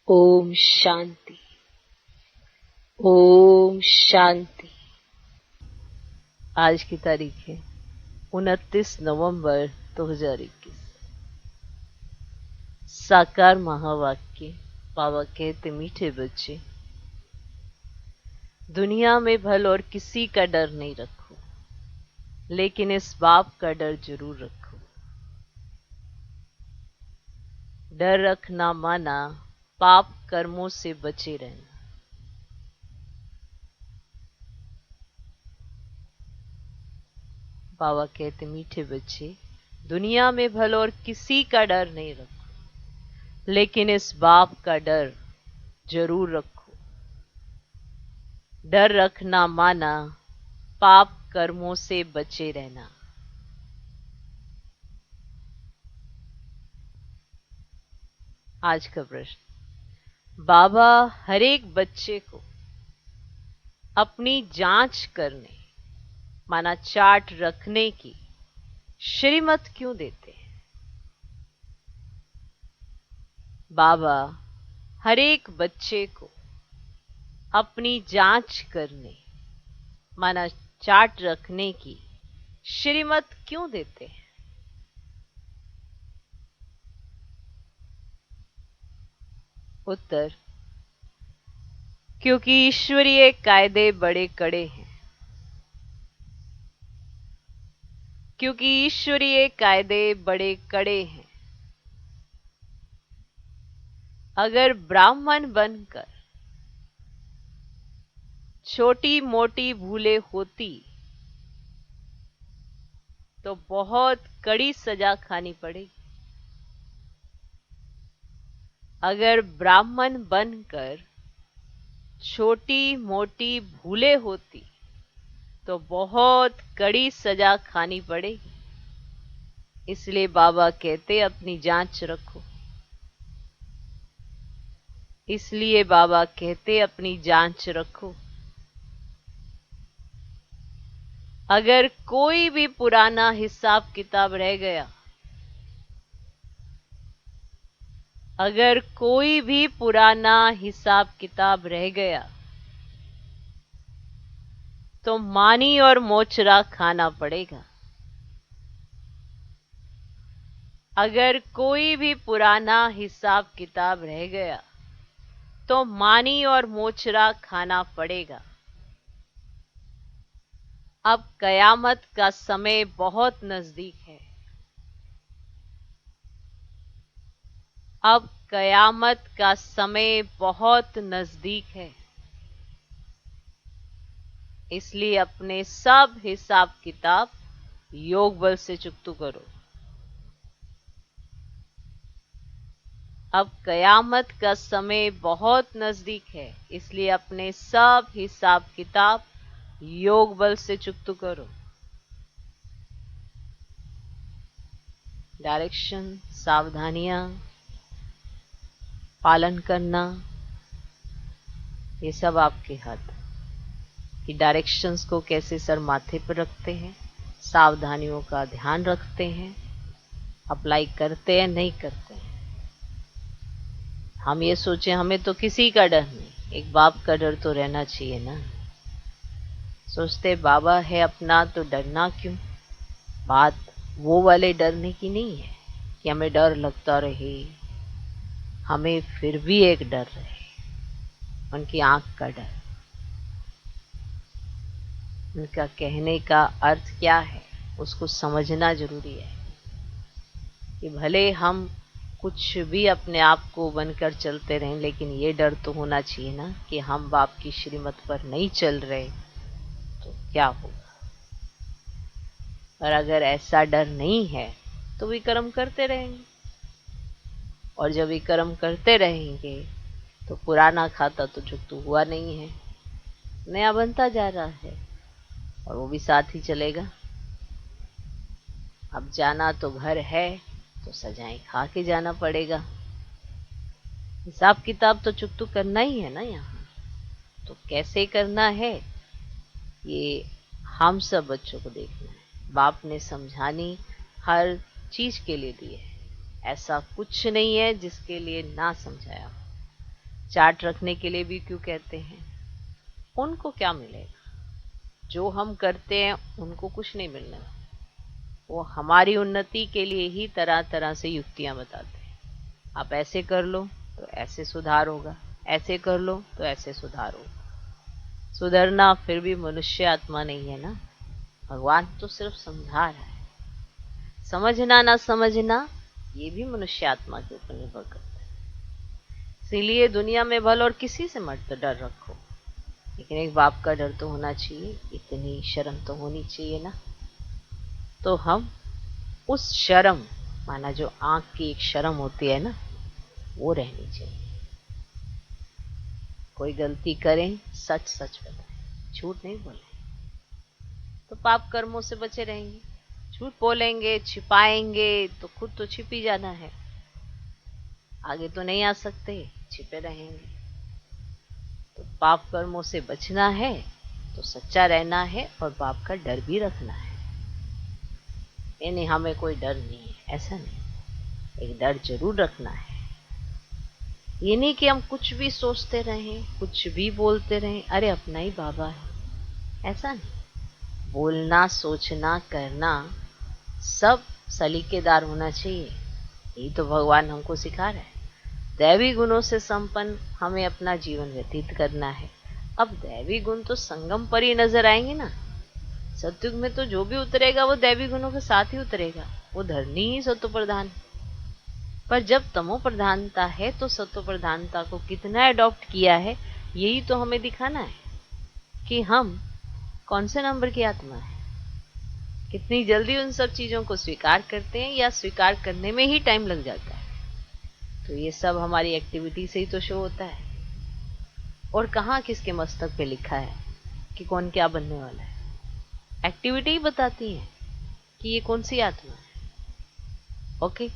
ओम शांति। ओम शांति। आज की तारीख है 29 नवंबर 2021। साकार महावाक्य। बाबा कहते, मीठे बच्चे, दुनिया में भल और किसी का डर नहीं रखो, लेकिन इस बाप का डर जरूर रखो। डर रखना माना पाप कर्मों से बचे रहना। बाबा कहते, मीठे बच्चे, दुनिया में भल और किसी का डर नहीं रखो, लेकिन इस बाप का डर जरूर रखो। डर रखना माना पाप कर्मों से बचे रहना। आज का प्रश्न, बाबा हर एक बच्चे को अपनी जांच करने माना चार्ट रखने की श्रीमत क्यों देते हैं? बाबा हर एक बच्चे को अपनी जांच करने माना चार्ट रखने की श्रीमत क्यों देते हैं? उत्तर, क्योंकि ईश्वरीय कायदे बड़े कड़े हैं। क्योंकि ईश्वरीय कायदे बड़े कड़े हैं। अगर ब्राह्मण बनकर छोटी मोटी भूलें होती तो बहुत कड़ी सजा खानी पड़ेगी। अगर ब्राह्मण बनकर छोटी मोटी भूलें होती तो बहुत कड़ी सजा खानी पड़ेगी। इसलिए बाबा कहते, अपनी जांच रखो। इसलिए बाबा कहते, अपनी जांच रखो। अगर कोई भी पुराना हिसाब किताब रह गया, अगर कोई भी पुराना हिसाब किताब रह गया तो मानी और मोचरा खाना पड़ेगा। अगर कोई भी पुराना हिसाब किताब रह गया तो मानी और मोचरा खाना पड़ेगा। अब कयामत का समय बहुत नजदीक है। अब कयामत का समय बहुत नजदीक है। इसलिए अपने सब हिसाब किताब योग बल से चुकतू करो। अब कयामत का समय बहुत नजदीक है, इसलिए अपने सब हिसाब किताब योग बल से चुकतू करो। डायरेक्शन, सावधानियां पालन करना, ये सब आपके हाथ कि डायरेक्शंस को कैसे सर माथे पर रखते हैं, सावधानियों का ध्यान रखते हैं, अप्लाई करते हैं, नहीं करते हैं। हम ये सोचें हमें तो किसी का डर नहीं, एक बाप का डर तो रहना चाहिए ना। सोचते बाबा है अपना तो डरना क्यों। बात वो वाले डरने की नहीं है कि हमें डर लगता रहे, हमें फिर भी एक डर रहे, उनकी आंख का डर। उनका कहने का अर्थ क्या है उसको समझना जरूरी है कि भले हम कुछ भी अपने आप को बनकर चलते रहें, लेकिन ये डर तो होना चाहिए ना कि हम बाप की श्रीमत पर नहीं चल रहे तो क्या होगा। और अगर ऐसा डर नहीं है तो विक्रम करते रहेंगे, और जब विक्रम करते रहेंगे तो पुराना खाता तो चुकतू हुआ नहीं है, नया बनता जा रहा है और वो भी साथ ही चलेगा। अब जाना तो घर है तो सजाएं खा के जाना पड़ेगा। हिसाब किताब तो चुकतू करना ही है ना यहाँ। तो कैसे करना है ये हम सब बच्चों को देखना है। बाप ने समझानी हर चीज के लिए दी है, ऐसा कुछ नहीं है जिसके लिए ना समझाया हो। चार्ट रखने के लिए भी क्यों कहते हैं? उनको क्या मिलेगा? जो हम करते हैं उनको कुछ नहीं मिलना। वो हमारी उन्नति के लिए ही तरह तरह से युक्तियां बताते हैं। आप ऐसे कर लो तो ऐसे सुधार होगा, ऐसे कर लो तो ऐसे सुधार होगा। सुधरना फिर भी मनुष्य आत्मा नहीं है ना, भगवान तो सिर्फ समझा रहा है। समझना ना समझना ये भी मनुष्य आत्मा के ऊपर निर्भर करता है। इसीलिए दुनिया में भले और किसी से मत डर रखो, लेकिन एक बाप का डर तो होना चाहिए, इतनी शर्म तो होनी चाहिए ना। तो हम उस शर्म, माना जो आंख की एक शर्म होती है ना, वो रहनी चाहिए। कोई गलती करें सच सच बताएं, झूठ नहीं बोलें, तो पाप कर्मों से बचे रहेंगे। झूठ बोलेंगे, छिपाएंगे तो खुद तो छिप ही जाना है, आगे तो नहीं आ सकते, छिपे रहेंगे। तो पाप कर्मों से बचना है तो सच्चा रहना है और पाप का डर भी रखना है। ये नहीं हमें कोई डर नहीं है, ऐसा नहीं, एक डर जरूर रखना है। ये नहीं कि हम कुछ भी सोचते रहें, कुछ भी बोलते रहें, अरे अपना ही बाबा है, ऐसा नहीं। बोलना, सोचना, करना सब सलीकेदार होना चाहिए। यही तो भगवान हमको सिखा रहा है। दैवी गुणों से संपन्न हमें अपना जीवन व्यतीत करना है। अब दैवी गुण तो संगम पर ही नजर आएंगे ना। सतयुग में तो जो भी उतरेगा वो दैवी गुणों के साथ ही उतरेगा, वो धरनी ही सत्व प्रधान। पर जब तमो प्रधानता है तो सत्व प्रधानता को कितना अडॉप्ट किया है, यही तो हमें दिखाना है कि हम कौन से नंबर की आत्मा है। कितनी जल्दी उन सब चीजों को स्वीकार करते हैं या स्वीकार करने में ही टाइम लग जाता है। तो ये सब हमारी एक्टिविटी से ही तो शो होता है। और कहाँ किसके मस्तक पे लिखा है कि कौन क्या बनने वाला है? एक्टिविटी ही बताती है कि ये कौन सी आत्मा है। ओके,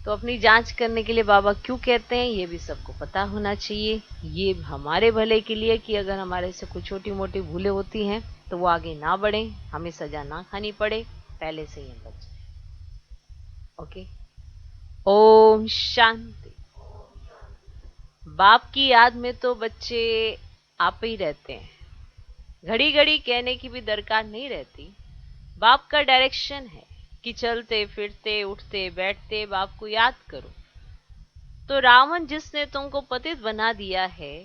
तो अपनी जांच करने के लिए बाबा क्यों कहते हैं ये भी सबको पता होना चाहिए। ये हमारे भले के लिए कि अगर हमारे से कुछ छोटी मोटी भूलें होती हैं तो वो आगे ना बढ़े, हमें सजा ना खानी पड़े, पहले से ही हम बच जाए। ओके, ओम शांति। बाप की याद में तो बच्चे आप ही रहते हैं, घड़ी घड़ी कहने की भी दरकार नहीं रहती। बाप का डायरेक्शन है कि चलते फिरते उठते बैठते बाप को याद करो। तो रावण जिसने तुमको पतित बना दिया है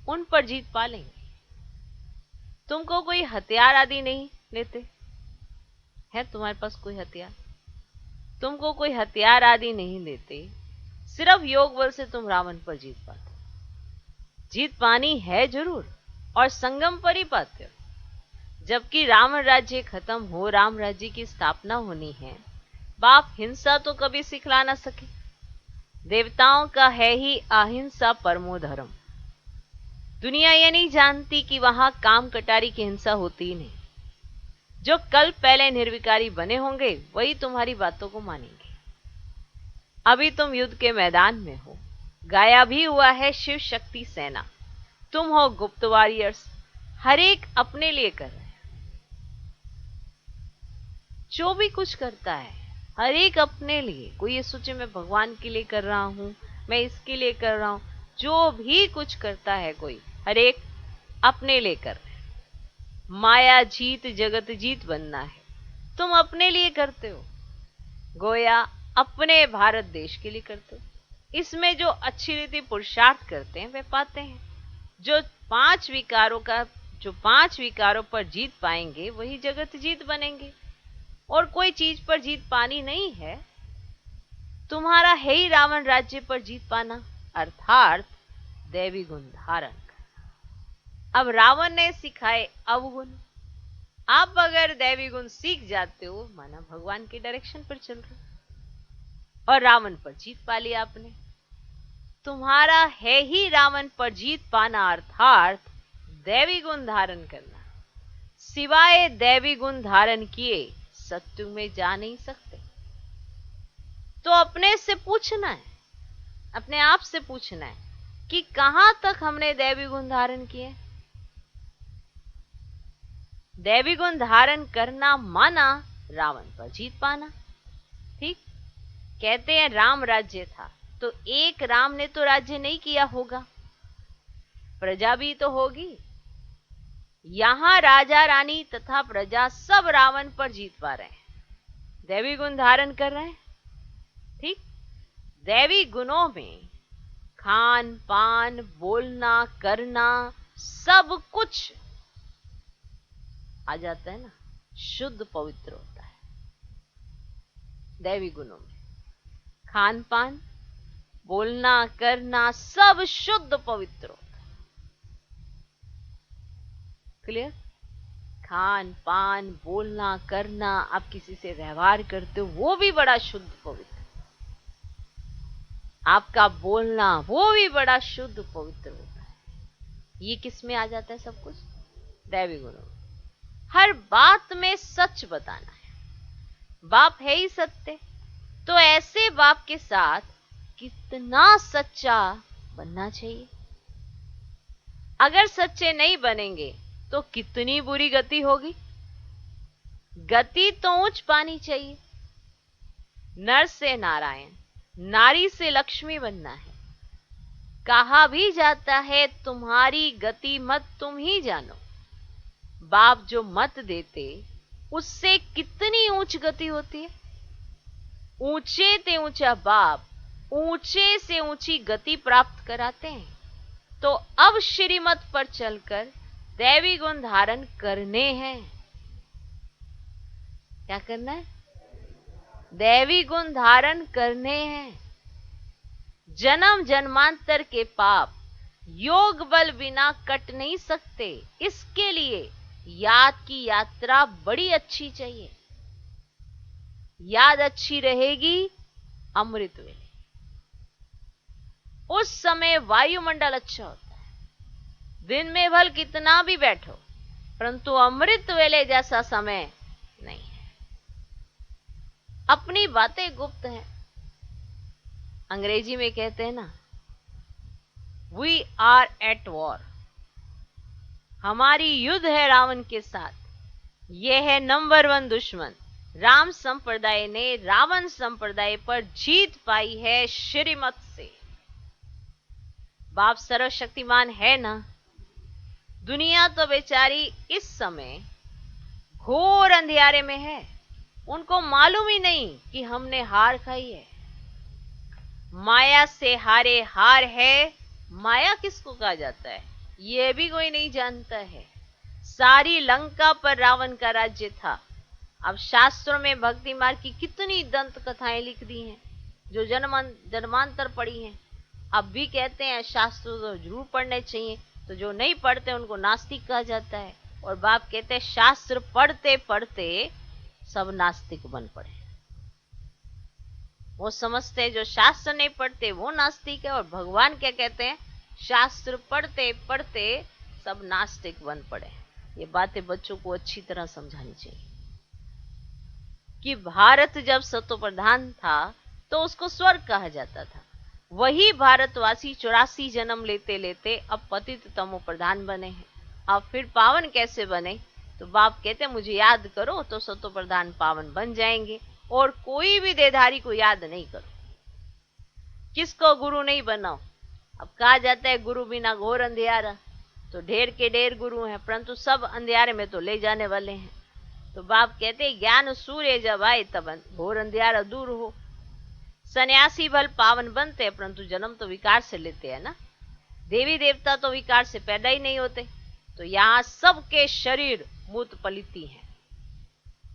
उन पर जीत पा लेंगे। तुमको कोई हथियार आदि नहीं लेते है, तुम्हारे पास कोई हथियार, तुमको कोई हथियार आदि नहीं लेते, सिर्फ योग बल से तुम रावण पर जीत पाते। जीत पानी है जरूर और संगम पर ही पाते हो। जबकि रावण राज्य खत्म हो, राम राज्य की स्थापना होनी है। बाप हिंसा तो कभी सिखला ना सके। देवताओं का है ही अहिंसा परमो धर्म। दुनिया ये नहीं जानती कि वहां काम कटारी की हिंसा होती ही नहीं। जो कल पहले निर्विकारी बने होंगे वही तुम्हारी बातों को मानेंगे। अभी तुम युद्ध के मैदान में हो, गाया भी हुआ है शिव शक्ति सेना। तुम हो गुप्त वॉरियर्स, हर एक अपने लिए कर रहे हैं। जो भी कुछ करता है हर एक अपने लिए। कोई ये सोचे मैं भगवान के लिए कर रहा हूं, मैं इसके लिए कर रहा हूं। जो भी कुछ करता है कोई, हर एक अपने लिए कर रहे हैं। माया जीत जगत जीत बनना है, तुम अपने लिए करते हो। गोया अपने भारत देश के लिए करते हो। इसमें जो अच्छी रीति पुरुषार्थ करते हैं वे पाते हैं। जो पांच विकारों पर जीत पाएंगे वही जगत जीत बनेंगे। और कोई चीज पर जीत पानी नहीं है, तुम्हारा है ही रावण राज्य पर जीत पाना, अर्थात दैवी गुण धारण करना। अब रावण ने सिखाए अवगुण, आप अगर दैवी गुण सीख जाते हो माना भगवान के डायरेक्शन पर चल रहे हो और रावण पर जीत पा लिया आपने। तुम्हारा है ही रावण पर जीत पाना, अर्थात दैवी गुण धारण करना। सिवाय दैवी गुण धारण किए सत्युग में जा नहीं सकते। तो अपने से पूछना है, अपने आप से पूछना है कि कहां तक हमने दैवी गुण धारण किए। दैवी गुण धारण करना माना रावण पर जीत पाना। ठीक, कहते हैं राम राज्य था, तो एक राम ने तो राज्य नहीं किया होगा, प्रजा भी तो होगी। यहां राजा रानी तथा प्रजा सब रावण पर जीत पा रहे हैं, दैवी गुण धारण कर रहे हैं। ठीक, दैवी गुणों में खान पान, बोलना, करना, सब कुछ आ जाता है ना, शुद्ध पवित्र होता है। दैवी गुणों में खान पान, बोलना, करना, सब शुद्ध पवित्र होता है। क्लियर? खान पान, बोलना, करना, आप किसी से व्यवहार करते हो वो भी बड़ा शुद्ध पवित्र, आपका बोलना वो भी बड़ा शुद्ध पवित्र होता है। ये किस में आ जाता है? सब कुछ दैवी गुणों में। हर बात में सच बताना है, बाप है ही सत्य, तो ऐसे बाप के साथ कितना सच्चा बनना चाहिए। अगर सच्चे नहीं बनेंगे तो कितनी बुरी गति होगी। गति तो ऊंच पानी चाहिए। नर से नारायण, नारी से लक्ष्मी बनना है। कहा भी जाता है तुम्हारी गति मत तुम ही जानो। बाप जो मत देते उससे कितनी ऊंच गति होती है। ऊंचे ते ऊंचा बाप ऊंचे से ऊंची गति प्राप्त कराते हैं। तो अब श्रीमत पर चलकर दैवी गुण धारण करने हैं। क्या करना है? दैवी गुण धारण करने हैं। जन्म जन्मांतर के पाप योग बल बिना कट नहीं सकते। इसके लिए याद की यात्रा बड़ी अच्छी चाहिए। याद अच्छी रहेगी अमृत वेले, उस समय वायुमंडल अच्छा होता है। दिन में भल कितना भी बैठो, परंतु अमृत वेले जैसा समय नहीं है। अपनी बातें गुप्त हैं। अंग्रेजी में कहते हैं ना, वी आर एट वॉर। हमारी युद्ध है रावण के साथ। यह है नंबर 1 दुश्मन। राम संप्रदाय ने रावण संप्रदाय पर जीत पाई है श्रीमत से। बाप सर्वशक्तिमान है ना। दुनिया तो बेचारी इस समय घोर अंधियारे में है। उनको मालूम ही नहीं कि हमने हार खाई है। माया से हारे हार है। माया किसको कहा जाता है यह भी कोई नहीं जानता है। सारी लंका पर रावण का राज्य था। अब शास्त्रों में भक्ति मार्ग की कितनी दंत कथाएं लिख दी हैं जो जन्मांतर पड़ी हैं। अब भी कहते हैं शास्त्र तो जरूर पढ़ने चाहिए, तो जो नहीं पढ़ते उनको नास्तिक कहा जाता है। और बाप कहते हैं शास्त्र पढ़ते पढ़ते सब नास्तिक बन पड़े। वो समझते हैं जो शास्त्र नहीं पढ़ते वो नास्तिक है, और भगवान क्या कहते हैं, शास्त्र पढ़ते पढ़ते सब नास्तिक बन पड़े। ये बातें बच्चों को अच्छी तरह समझानी चाहिए कि भारत जब सतो प्रधान था तो उसको स्वर्ग कहा जाता था। वही भारतवासी 84 जन्म लेते लेते अब पतित तमो प्रधान बने हैं। अब फिर पावन कैसे बने? तो बाप कहते हैं मुझे याद करो तो सतो प्रधान पावन बन जाएंगे। और कोई भी देहधारी को याद नहीं करो। किसको गुरु नहीं बनाओ। अब कहा जाता है गुरु बिना घोर अंधियारा, तो ढेर के ढेर गुरु हैं, परंतु सब अंधियारे में तो ले जाने वाले हैं। तो बाप कहते हैं ज्ञान सूर्य जब आए तब घोर अंधियारा दूर हो। सन्यासी भल पावन बनते हैं, परंतु जन्म तो विकार से लेते हैं ना। देवी देवता तो विकार से पैदा ही नहीं होते। तो यहाँ सबके शरीर मूत पलिती हैं।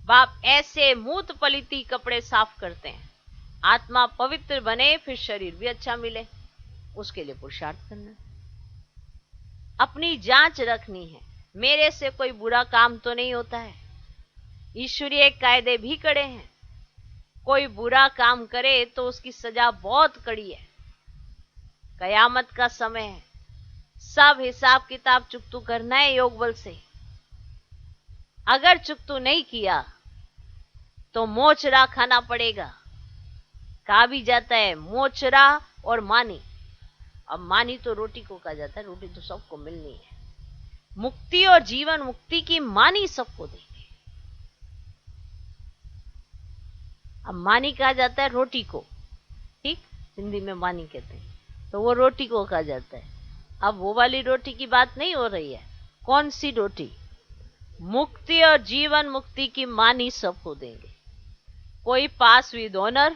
बाप ऐसे मूत पलिती कपड़े साफ करते हैं। आत्मा पवित्र बने फिर शरीर भी अच्छा मिले, उसके लिए पुरुषार्थ करना। अपनी जांच रखनी है, मेरे से कोई बुरा काम तो नहीं होता है। ईश्वरीय कायदे भी कड़े हैं। कोई बुरा काम करे तो उसकी सजा बहुत कड़ी है। कयामत का समय है। सब हिसाब किताब चुकतू करना है योग बल से। अगर चुकतू नहीं किया तो मोचरा खाना पड़ेगा। कहा भी जाता है मोचरा और मानी। अब मानी तो रोटी को कहा जाता है, रोटी तो सबको मिलनी है। मुक्ति और जीवन मुक्ति की मानी सबको देंगे। अब मानी कहा जाता है रोटी को, ठीक। हिंदी में मानी कहते हैं, तो वो रोटी को कहा जाता है। अब वो वाली रोटी की बात नहीं हो रही है। कौन सी रोटी? मुक्ति और जीवन मुक्ति की मानी सबको देंगे। कोई पास विद ऑनर,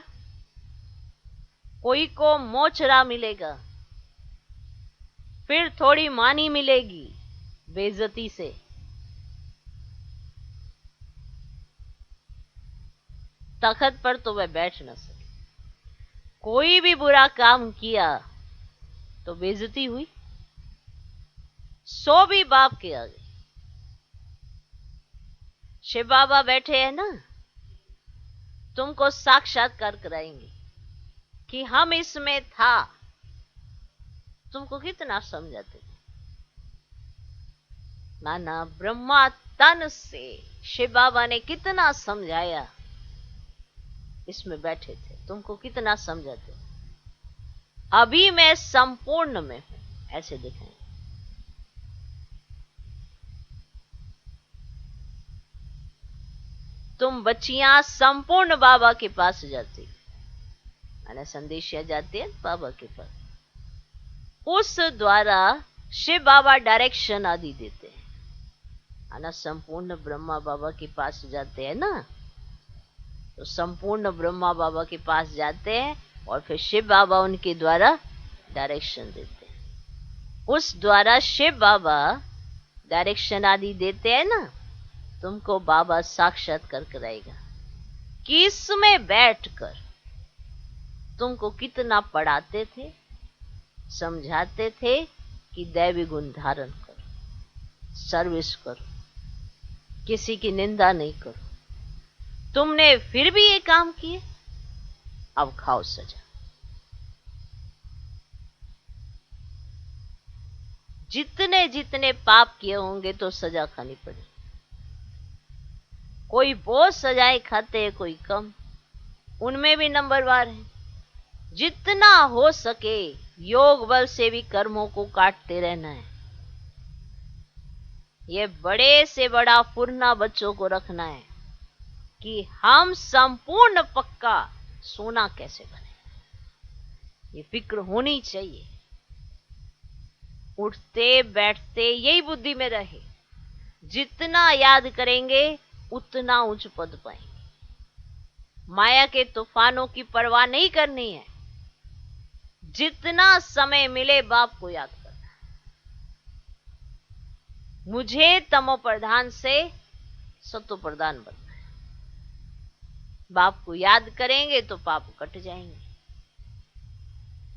कोई को मोचरा मिलेगा, फिर थोड़ी मानी मिलेगी बेइज्जती से। तखत पर तो वह बैठ न सके। कोई भी बुरा काम किया तो बेइज्जती हुई, सो भी बाप के आगे। शिव बाबा बैठे हैं ना, तुमको साक्षात्कार कराएंगे कि हम इसमें था। तुमको कितना समझाते थे नाना, ब्रह्मा तन से शिव बाबा ने कितना समझाया, इसमें बैठे थे, तुमको कितना समझाते। अभी मैं संपूर्ण में हूं, ऐसे दिखाएं। तुम बच्चियां संपूर्ण बाबा के पास जाती, मैंने संदेशिया जाती है बाबा के पास, उस द्वारा शिव बाबा डायरेक्शन आदि देते हैं। ना संपूर्ण ब्रह्मा बाबा के पास जाते हैं ना, तो संपूर्ण ब्रह्मा बाबा के पास जाते हैं और फिर शिव बाबा उनके द्वारा डायरेक्शन देते हैं। उस द्वारा शिव बाबा डायरेक्शन आदि देते हैं ना, तुमको बाबा साक्षात्कार कराएगा कि इसमें बैठकर तुमको कितना पढ़ाते थे, समझाते थे कि दैवी गुण धारण करो, सर्विस करो, किसी की निंदा नहीं करो। तुमने फिर भी ये काम किए, अब खाओ सजा। जितने जितने पाप किए होंगे तो सजा खानी पड़ेगी। कोई बहुत सजाएं खाते हैं, कोई कम, उनमें भी नंबरवार है। जितना हो सके योग बल से भी कर्मों को काटते रहना है। ये बड़े से बड़ा फुरना बच्चों को रखना है कि हम संपूर्ण पक्का सोना कैसे बने, ये फिक्र होनी चाहिए। उठते बैठते यही बुद्धि में रहे। जितना याद करेंगे उतना उच्च पद पाएंगे। माया के तूफानों की परवाह नहीं करनी है। जितना समय मिले बाप को याद करना है। मुझे तमो प्रधान से सतो प्रधान बनना है। बाप को याद करेंगे तो पाप कट जाएंगे।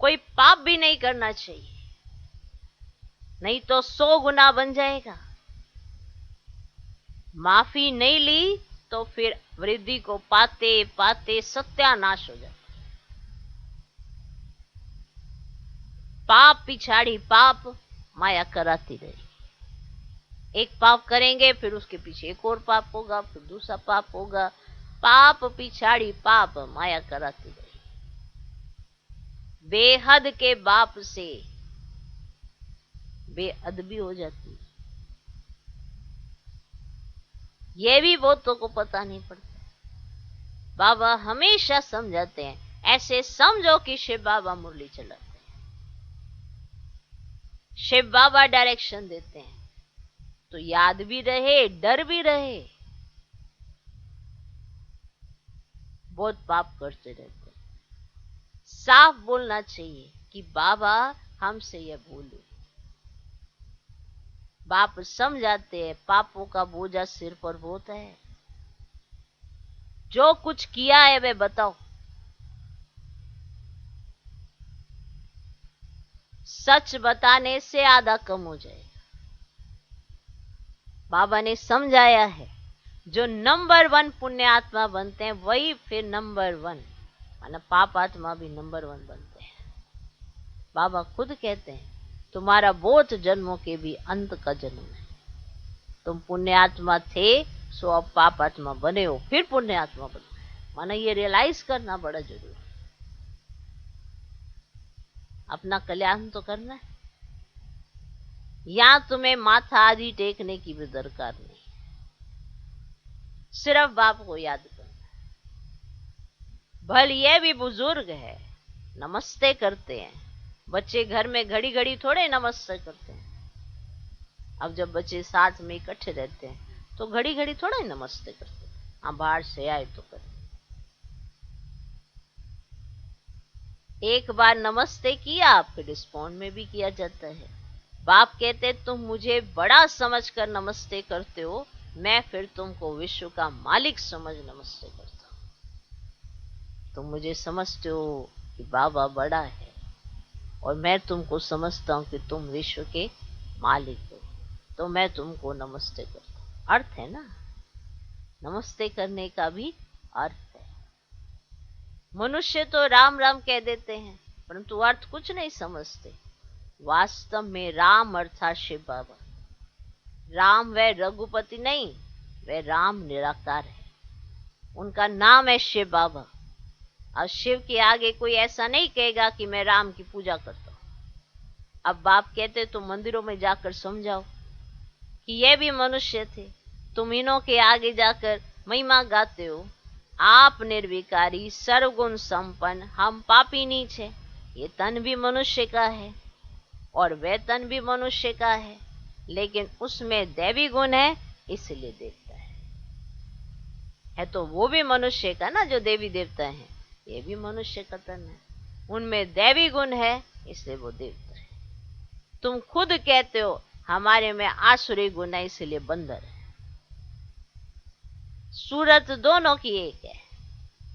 कोई पाप भी नहीं करना चाहिए, नहीं तो 100 गुना बन जाएगा। माफी नहीं ली तो फिर वृद्धि को पाते पाते सत्यानाश हो जाता। पाप पिछाड़ी पाप माया कराती रहेगी। एक पाप करेंगे फिर उसके पीछे एक और पाप होगा, फिर दूसरा पाप होगा। पाप पिछाड़ी पाप माया कराती रहेगी। बेहद के बाप से बेअदबी हो जाती है। ये भी बहुतों को पता नहीं पड़ता। बाबा हमेशा समझाते हैं, ऐसे समझो कि शिव बाबा मुरली चलाते हैं, शिव बाबा डायरेक्शन देते हैं, तो याद भी रहे, डर भी रहे। बहुत पाप करते रहते हैं। साफ बोलना चाहिए कि बाबा हमसे यह भूल हुई। बाप समझाते हैं, पापों का बोझा सिर पर बहुत है। जो कुछ किया है वे बताओ। सच बताने से आधा कम हो जाएगा। बाबा ने समझाया है, जो नंबर 1 पुण्य आत्मा बनते हैं वही फिर नंबर 1 माना पाप आत्मा भी नंबर 1 बनते हैं। बाबा खुद कहते हैं, तुम्हारा बहुत जन्मों के भी अंत का जन्म है। तुम पुण्य आत्मा थे, सो अब पाप आत्मा बने हो, फिर पुण्य आत्मा बनो। माना ये रियलाइज करना बड़ा जरूरी है। अपना कल्याण तो करना है। यहां तुम्हें माथा आदि टेकने की भी दरकार नहीं, सिर्फ बाप को याद करना है। भल ये भी बुजुर्ग है, नमस्ते करते हैं। बच्चे घर में घड़ी घड़ी थोड़े नमस्ते करते हैं। अब जब बच्चे साथ में इकट्ठे रहते हैं तो घड़ी घड़ी थोड़ा ही नमस्ते करते हैं। हाँ, बाहर से आए तो करें। एक बार नमस्ते किया फिर रिस्पॉन्ड में भी किया जाता है। बाप कहते तुम मुझे बड़ा समझकर नमस्ते करते हो, मैं फिर तुमको विश्व का मालिक समझ नमस्ते करता हूं। तुम मुझे समझते हो कि बाबा बड़ा है और मैं तुमको समझता हूं कि तुम विश्व के मालिक हो, तो मैं तुमको नमस्ते करता हूं। अर्थ है ना, नमस्ते करने का भी अर्थ है। मनुष्य तो राम राम कह देते हैं परंतु अर्थ कुछ नहीं समझते। वास्तव में राम अर्थात शिव बाबा। राम वह रघुपति नहीं, वह राम निराकार है। उनका नाम है शिव बाबा। और शिव के आगे कोई ऐसा नहीं कहेगा कि मैं राम की पूजा करता हूं। अब बाप कहते तो मंदिरों में जाकर समझाओ कि ये भी मनुष्य थे, तुम इन्हों के आगे जाकर महिमा गाते हो। आप निर्विकारी सर्वगुण संपन्न, हम पापी नीच है। ये तन भी मनुष्य का है और वह तन भी मनुष्य का है, लेकिन उसमें दैवी गुण है इसलिए देवता है तो वो भी मनुष्य का ना, जो देवी देवता है ये भी मनुष्य का तन है, उनमें दैवी गुण है इसलिए वो देवता है। तुम खुद कहते हो हमारे में आसुरी गुण है इसलिए बंदर है। सूरत दोनों की एक है,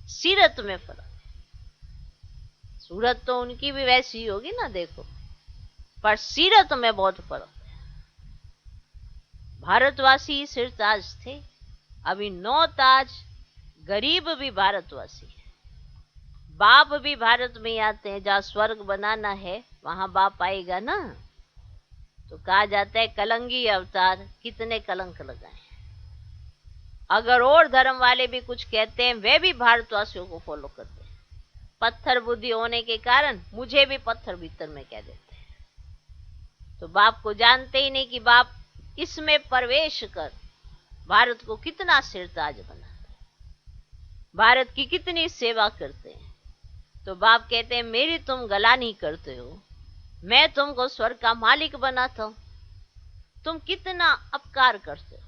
सीरत में फर्क है। सूरत तो उनकी भी वैसी ही होगी ना, देखो, पर सीरत में बहुत फर्क है। भारतवासी सिरताज थे, अभी 9 ताज। गरीब भी भारतवासी है। बाप भी भारत में आते हैं। जहां स्वर्ग बनाना है वहां बाप आएगा ना, तो कहा जाता है कलंगी अवतार, कितने कलंक लगाए। अगर और धर्म वाले भी कुछ कहते हैं, वे भी भारतवासियों को फॉलो करते हैं। पत्थर बुद्धि होने के कारण मुझे भी पत्थर भीतर में कह देते हैं। तो बाप को जानते ही नहीं कि बाप इसमें प्रवेश कर भारत को कितना सिरताज बनाते हैं, भारत की कितनी सेवा करते हैं। तो बाप कहते हैं मेरी तुम गलानी करते हो, मैं तुमको स्वर्ग का मालिक बनाता हूं, तुम कितना अपकार करते हो।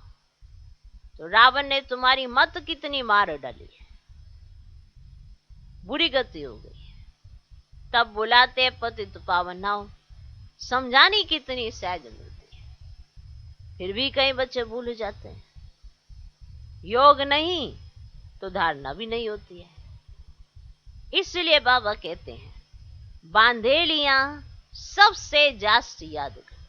तो रावण ने तुम्हारी मत कितनी मार डाली है, बुरी गति हो गई है। तब बुलाते पतित पावन नाव, समझानी कितनी सहज मिलती है, फिर भी कई बच्चे भूल जाते हैं। योग नहीं तो धारणा भी नहीं होती है। इसलिए बाबा कहते हैं बांधेलियां सबसे जास्त याद करती हैं।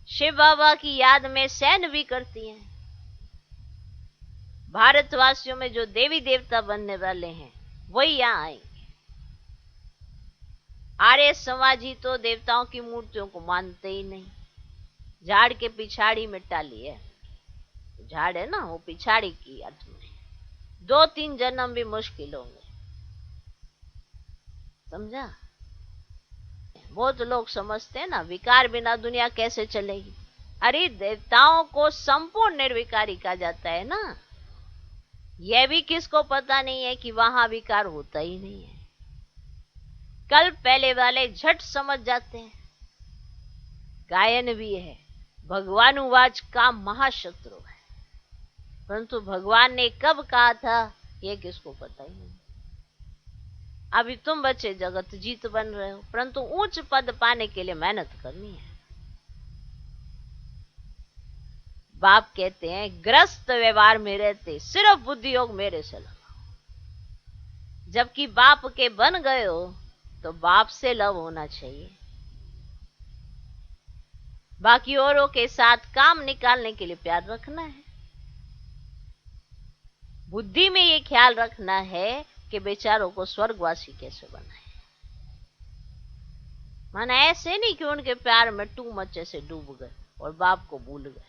शिव बाबा की याद में सैन भी करती हैं। भारतवासियों में जो देवी देवता बनने वाले हैं वही यहां आएंगे। आर्य समाजी तो देवताओं की मूर्तियों को मानते ही नहीं, झाड़ के पिछाड़ी में टाली है। झाड़ है ना, वो पिछाड़ी की अर्थ में 2-3 जन्म भी मुश्किल होंगे। समझा? बहुत लोग समझते हैं ना विकार बिना दुनिया कैसे चलेगी। अरे देवताओं को संपूर्ण निर्विकारी कहा जाता है ना। यह भी किसको पता नहीं है कि वहां विकार होता ही नहीं है। कल पहले वाले झट समझ जाते हैं। गायन भी है, भगवानुवाच का महाशत्रु है, परंतु भगवान ने कब कहा था ये किसको पता ही नहीं। अभी तुम बच्चे जगत जीत बन रहे हो, परंतु उच्च पद पाने के लिए मेहनत करनी है। बाप कहते हैं ग्रस्त व्यवहार में रहते सिर्फ बुद्धि योग मेरे से लगाओ। जबकि बाप के बन गए हो तो बाप से लव होना चाहिए। बाकी औरों के साथ काम निकालने के लिए प्यार रखना है। बुद्धि में ये ख्याल रखना है कि बेचारों को स्वर्गवासी कैसे बनाए। माना ऐसे नहीं कि उनके प्यार में टू मच से डूब गए और बाप को भूल गए।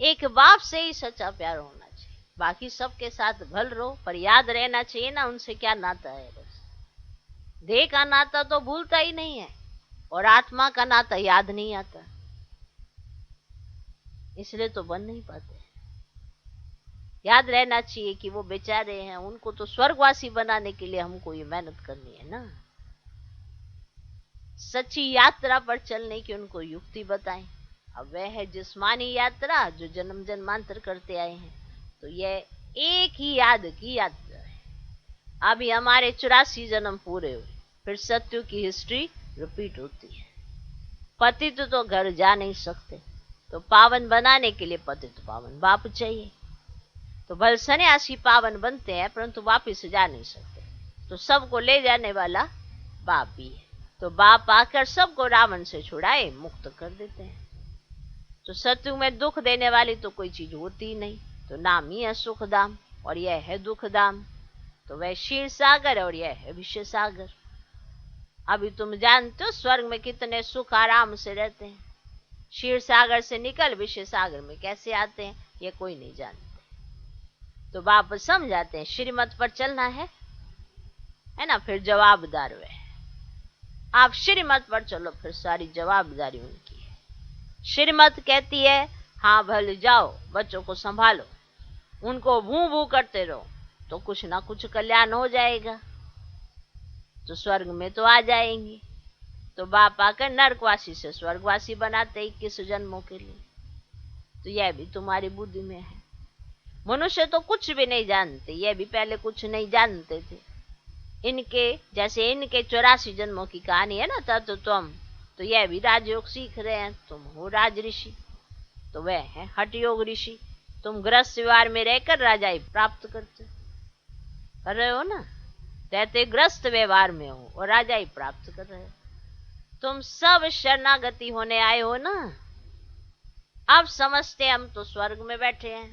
एक बाप से ही सच्चा प्यार होना चाहिए। बाकी सबके साथ भल रहो, पर याद रहना चाहिए ना उनसे क्या नाता है। बस देह का नाता तो भूलता ही नहीं है और आत्मा का नाता याद नहीं आता, इसलिए तो बन नहीं पाते। याद रहना चाहिए कि वो बेचारे हैं, उनको तो स्वर्गवासी बनाने के लिए हमको ये मेहनत करनी है ना। सच्ची यात्रा पर चलने की उनको युक्ति बताएं। अब वह है जिस्मानी यात्रा जो जन्म जन्मांतर करते आए हैं, तो यह एक ही याद की यात्रा है। अभी हमारे 84 जन्म पूरे हुए, फिर सत्यु की हिस्ट्री रिपीट होती है। पतित तो घर जा नहीं सकते, तो पावन बनाने के लिए पतित पावन बाप चाहिए। तो भल सन्यासी पावन बनते हैं परंतु वापिस जा नहीं सकते, तो सबको ले जाने वाला बाप भी है। तो बाप आकर सबको रावण से छुड़ाए मुक्त कर देते हैं। तो सत्यु में दुख देने वाली तो कोई चीज होती ही नहीं, तो नाम ही है सुखधाम, और यह है दुखधाम। तो वह क्षीर सागर और यह है विषय सागर। अभी तुम जानते हो स्वर्ग में कितने सुख आराम से रहते हैं, क्षीर सागर से निकल विषय सागर में कैसे आते हैं ये कोई नहीं जानते। तो बाप समझाते हैं श्रीमत पर चलना है ना, फिर जवाबदार वे। आप श्रीमत पर चलो, फिर सारी जवाबदारी उनकी है। श्रीमत कहती है हाँ भले जाओ, बच्चों को संभालो, उनको भू भू करते रहो, तो कुछ ना कुछ कल्याण हो जाएगा, तो स्वर्ग में तो आ जाएंगे। तो बाप आकर नरकवासी से स्वर्गवासी बनाते 21 जन्मों के लिए। तो यह भी तुम्हारी बुद्धि में है। मनुष्य तो कुछ भी नहीं जानते, यह भी पहले कुछ नहीं जानते थे। इनके जैसे इनके 84 जन्मों की कहानी है ना तत्व तुम, तो यह भी राजयोग सीख रहे हैं। तुम हो राज ऋषि, तो वह है हठ योग ऋषि। तुम ग्रस्त व्यवहार में रहकर राजाई प्राप्त कर रहे हो ना, रहते ग्रस्त व्यवहार में हो और राजाई प्राप्त कर रहे हो। तुम सब शरणागति होने आए हो ना। अब समझते हम तो स्वर्ग में बैठे हैं,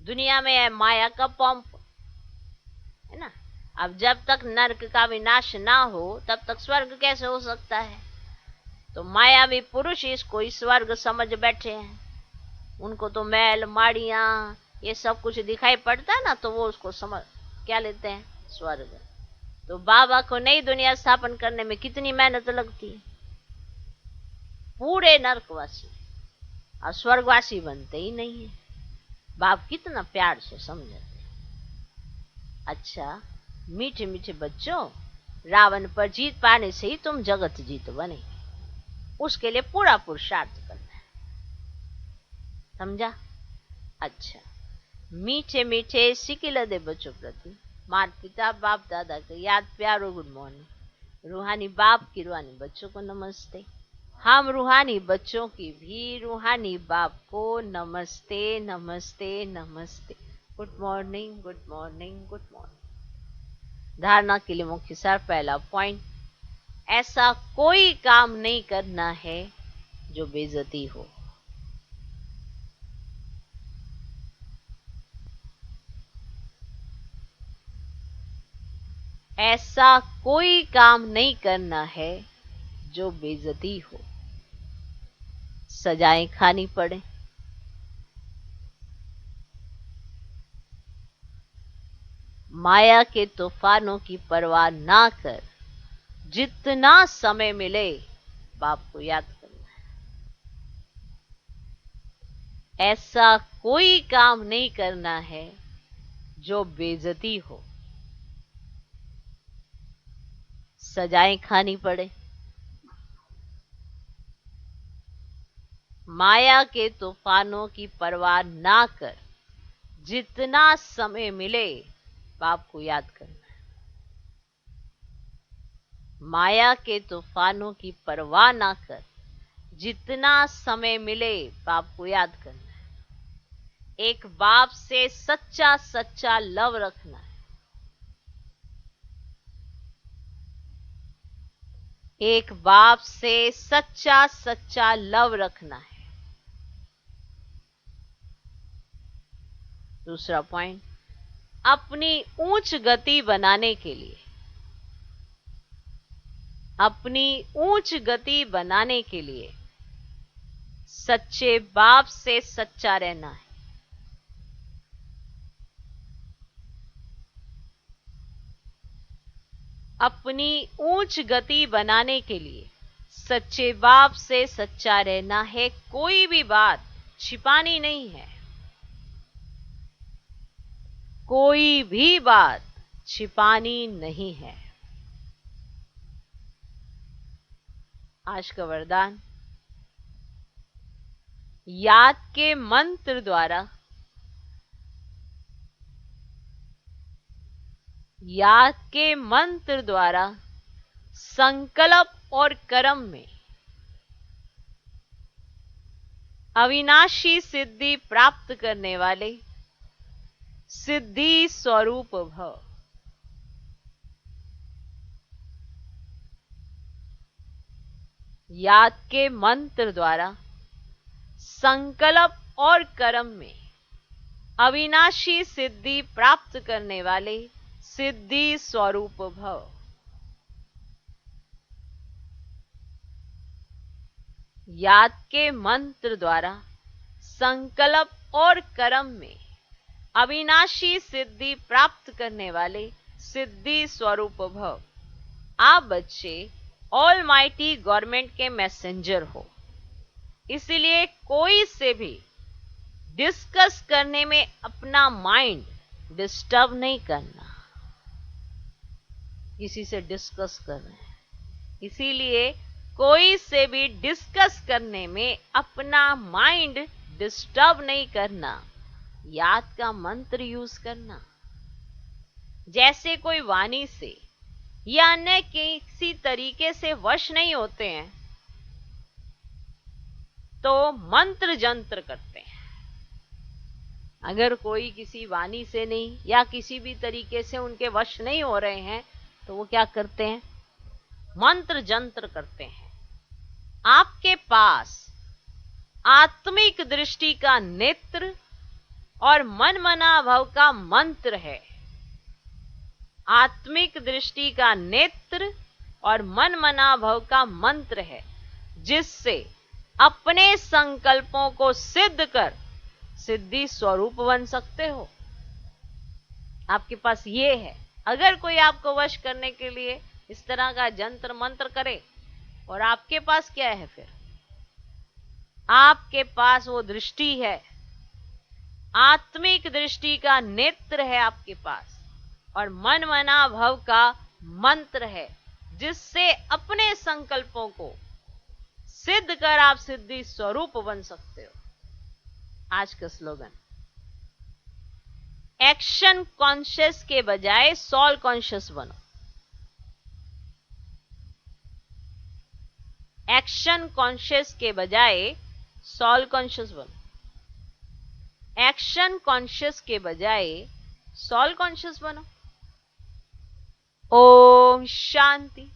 दुनिया में है माया का पंप, है ना। अब जब तक नरक का विनाश ना हो तब तक स्वर्ग कैसे हो सकता है। तो मायावी पुरुष इसको ही स्वर्ग समझ बैठे हैं। उनको तो महल माड़ियां ये सब कुछ दिखाई पड़ता है ना, तो वो उसको समझ क्या लेते हैं स्वर्ग। तो बाबा को नई दुनिया स्थापन करने में कितनी मेहनत लगती है। पूरे नरकवासी और स्वर्गवासी बनते ही नहीं है। बाप कितना प्यार से समझाते। अच्छा मीठे मीठे बच्चों, रावण पर जीत पाने से ही तुम जगत जीत बनेंगे, उसके लिए पूरा पुरुषार्थ करना है, समझा। अच्छा मीठे मीठे सिकिलदे बच्चों प्रति माता पिता बाप दादा का याद प्यारो गुड मॉर्निंग। रूहानी बाप की रूहानी बच्चों को नमस्ते। हम रूहानी बच्चों की भी रूहानी बाप को नमस्ते नमस्ते नमस्ते। Good morning good morning good morning. धारणा के लिए मुख्य सार पहला पॉइंट, ऐसा कोई काम नहीं करना है जो बेइज्जती हो। ऐसा कोई काम नहीं करना है जो बेइज्जती हो, सजाएं खानी पड़े। माया के तूफानों की परवाह ना कर, जितना समय मिले बाप को याद करना है। ऐसा कोई काम नहीं करना है जो बेइज्जती हो, सजाएं खानी पड़े। माया के तूफानों की परवाह ना कर, जितना समय मिले बाप को याद करना है। माया के तूफानों की परवाह ना कर, जितना समय मिले बाप को याद करना है। एक बाप से सच्चा सच्चा लव रखना है। एक बाप से सच्चा सच्चा लव रखना है। दूसरा पॉइंट, अपनी ऊंच गति बनाने के लिए, अपनी ऊंच गति बनाने के लिए सच्चे बाप से सच्चा रहना है। अपनी ऊंच गति बनाने के लिए सच्चे बाप से सच्चा रहना है। कोई भी बात छिपानी नहीं है। कोई भी बात छिपानी नहीं है। आज का वरदान, याद के मंत्र द्वारा, याद के मंत्र द्वारा संकल्प और कर्म में अविनाशी सिद्धि प्राप्त करने वाले सिद्धि स्वरूप भव। याद के मंत्र द्वारा संकल्प और कर्म में अविनाशी सिद्धि प्राप्त करने वाले सिद्धि स्वरूप भव। याद के मंत्र द्वारा संकल्प और कर्म में अविनाशी सिद्धि प्राप्त करने वाले सिद्धि स्वरूप भव। आप बच्चे ऑलमाइटी गवर्नमेंट के मैसेंजर हो, इसलिए कोई से भी डिस्कस करने में अपना माइंड डिस्टर्ब नहीं करना। किसी से डिस्कस कर रहे हैं, इसीलिए कोई से भी डिस्कस करने में अपना माइंड डिस्टर्ब नहीं करना। याद का मंत्र यूज करना। जैसे कोई वाणी से या अन्य किसी तरीके से वश नहीं होते हैं तो मंत्र जंत्र करते हैं। अगर कोई किसी वाणी से नहीं या किसी भी तरीके से उनके वश नहीं हो रहे हैं तो वो क्या करते हैं? मंत्र जंत्र करते हैं। आपके पास आत्मिक दृष्टि का नेत्र और मनमना भव का मंत्र है। आत्मिक दृष्टि का नेत्र और मनमना भव का मंत्र है, जिससे अपने संकल्पों को सिद्ध कर सिद्धि स्वरूप बन सकते हो। आपके पास ये है। अगर कोई आपको वश करने के लिए इस तरह का जंत्र मंत्र करे और आपके पास क्या है, फिर आपके पास वो दृष्टि है, आत्मिक दृष्टि का नेत्र है आपके पास, और मनमना भव का मंत्र है, जिससे अपने संकल्पों को सिद्ध कर आप सिद्धि स्वरूप बन सकते हो। आज का स्लोगन, एक्शन कॉन्शियस के बजाय सॉल कॉन्शियस बनो। एक्शन कॉन्शियस के बजाय सॉल कॉन्शियस बनो। एक्शन कॉन्शियस के बजाय सॉल कॉन्शियस बनो। ओम शांति।